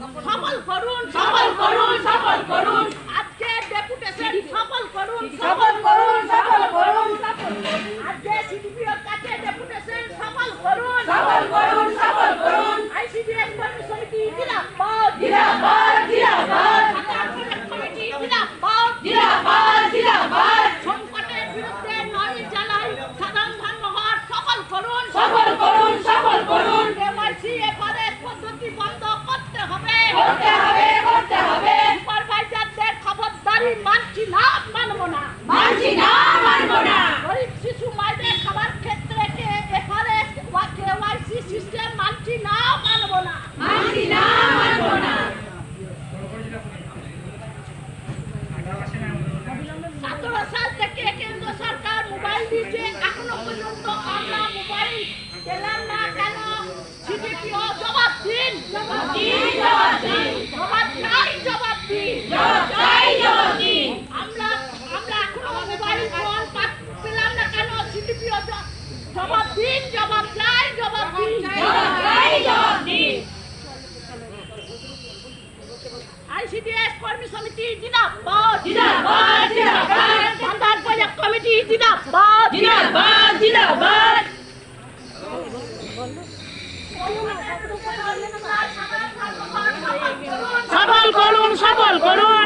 সফল করুন, সফল করুন, সফল করুন। আজকে ডেপুটেশন সফল করুন, সফল করুন, সফল করুন। আজকে সিডিপিওর কাছে ডেপুটেশন সফল করুন, সফল করুন, সফল করুন। আইসিডিএস কর্মী সমিতি জিন্দাবাদ, জিন্দাবাদ, জিন্দাবাদ। কমিটি জিন্দাবাদ, জিন্দাবাদ, জিন্দাবাদ। সংকটের বিরুদ্ধে নয় জ্বালাই সাধারণ ধর্মঘট সফল করুন, সফল করুন, সফল করুন। কেওয়াইসি এফআরএস পদ্ধতি বন্ধ করতে হবে, করতে হবে, করতে হবে। সুপারভাইজারদের খবরদারি মানছি না, মানব না, মানছি না, মানব না। গরিব শিশু মায়েদের খাবার ক্ষেত্রে এফআরএস কেওয়াইসি সিস্টেম মানছি না, মানব না, মানছি না, মানব না। 17 সাল থেকে কেন্দ্র সরকার মোবাইল দিচ্ছে, এখনো পর্যন্ত আমরা মোবাইল পেলাম না কেন? সিডিপিও জবাব দিন, জবাব দিন, জবাব দিন। জবাব চাই, জবাব দিন, জবাব চাই, জবাব দিন। আমরা এখনো মোবাইল ফোন পেলাম না কেন? সিডিপিও জবাব দিন, জবাব চাই, জবাব দিন, জবাব চাই, জবাব দিন। আইসিডিএস কর্মী সমিতি জিন্দাবাদ, জিন্দাবাদ, জিন্দাবাদ। সন্ধান প্রজেক্ট কমিটি জিন্দাবাদ, জিন্দাবাদ, জিন্দাবাদ। সফল করুন, সফল করুন।